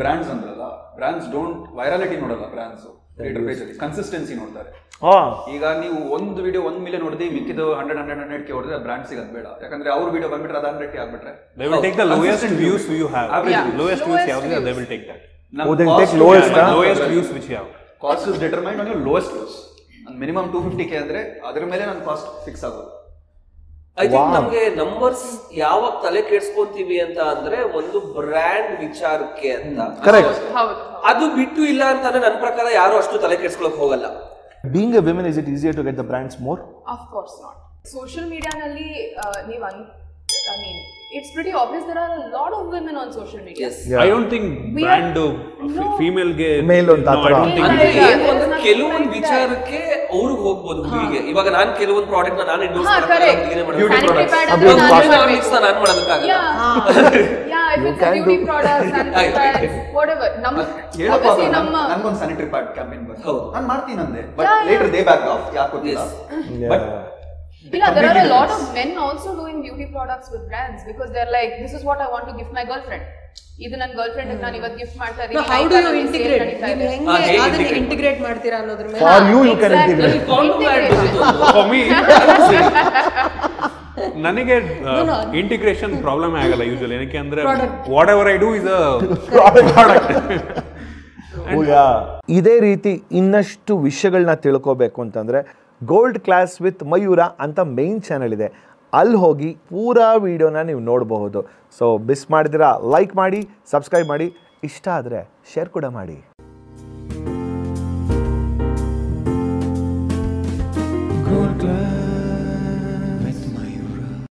Brands ಅಂದ್ರಲ್ಲ, brands don't ವೈರಾಲಿಟಿ ನೋಡಲ್ಲ, brands creator page ಅಲ್ಲಿ ಕನ್ಸಿಸ್ಟೆನ್ಸಿ ನೋಡ್ತಾರೆ. ಈಗ ನೀವು ಒಂದು ವಿಡಿಯೋ 1 ಮಿಲಿಯನ್ ಹೊಡೆದಿ ಮಿಕ್ಕಿದ್ದು 100K ಹೊಡೆದ್ರೆ ಬ್ರ್ಯಾಂಡ್ ಸಿಗೋದು ಬೇಡ. ಯಾಕಂದ್ರೆ ಅವ್ರ ವಿಡಿಯೋ ಬಂದ್ಬಿಟ್ರೆ ಅದು 100K ಆಗ್ಬಿಟ್ರೆ they will take the lowest views you have. Lowest views ಯಾವ್ದು they will take that. They take lowest views which you have. Cost is determined on your lowest views. Minimum 250K ಅಂದ್ರೆ ಅದರ ಮೇಲೆ ನನ್ನ cost fix ಆಗೋದು. I think ನಮ್ಗೆ numbers ಯಾವಾಗ ತಲೆ ಕೆಡ್ಸ್ಕೊಂತೀವಿ ಅಂತ ಅಂದ್ರೆ ಒಂದು ಬ್ರ್ಯಾಂಡ್ ವಿಚಾರಕ್ಕೆ ಅಂತ. ಕರೆಕ್ಟ್. ಅದು ಬಿಟ್ಟು ಇಲ್ಲ ಅಂತಾನೆ ನನ್ನ ಪ್ರಕಾರ ಯಾರು ಅಷ್ಟು ತಲೆ ಕೆಡ್ಸ್ಕೊಳಕ್ ಹೋಗಲ್ಲ. Being a woman, is it easier to get the brands more? Of course not. Social media nalli I mean it's pretty obvious there are a lot of women on social media. Yes. Yeah. I don't think brand female ge male ಅಂತ I don't think ಕೆಲವೊಂದು ವಿಚಾರಕ್ಕೆ ಅವ್ರಿಗೆ ಹೋಗ್ಬೋದು. ಹುಡುಗಿಗೆ ಇವಾಗ ನಾನು ಕೆಲವೊಂದು product ನಾನು ಎಂಡೋರ್ಸ್ ನಾನು ಮಾಡೋದಕ್ಕಾಗಲ್ಲ. Yeah, if it's a beauty products, sanitary pads, whatever. Obviously ನನಗೊಂದು ಸ್ಯಾನಿಟರಿ ಪ್ಯಾಡ್ ಕ್ಯಾಂಪೇನ್ ಬಂತು, ನಾನು ಮಾಡ್ತೀನಿ ಅಂದೆ, but later they back of ಯಾಕೆ ಗೊತ್ತಿಲ್ಲ. But yeah, there are a lot of men also doing beauty products with brands because they're like, this is what I want to gift my girlfriend. ಇದು ನನ್ನ girlfriend ನಾನು ಇವತ್ತು gift ಮಾಡ್ತಾ ಇದೀನಿ. How do you integrate? ಹೆಂಗೆ ಅದನ್ನ integrate ಮಾಡ್ತೀರಾ ಅನ್ನೋದ್ರ ಮೇಲೆ. For you can integrate. for me ನನಗೆ ಇಂಟಿಗ್ರೇಷನ್ ಪ್ರಾಬ್ಲಮ್ ಆಗಲ್ಲ ಯೂಶುವಲಿ. ಏನಕ್ಕೆ ಅಂದ್ರೆ what ever I do is a product. ಇದೇ ರೀತಿ ಇನ್ನಷ್ಟು ವಿಷಯಗಳನ್ನ ತಿಳ್ಕೋಬೇಕು ಅಂತಂದ್ರೆ ಗೋಲ್ಡ್ ಕ್ಲಾಸ್ ವಿತ್ ಮಯೂರ ಅಂತ ಮೇನ್ ಚಾನಲ್ ಇದೆ, ಅಲ್ಲಿ ಹೋಗಿ ಪೂರಾ ವಿಡಿಯೋನ ನೀವು ನೋಡಬಹುದು. ಸೊ ಮಿಸ್ ಮಾಡಿದಿರಾ ಲೈಕ್ ಮಾಡಿ, ಸಬ್ಸ್ಕ್ರೈಬ್ ಮಾಡಿ, ಇಷ್ಟ ಆದರೆ ಶೇರ್ ಕೂಡ ಮಾಡಿ.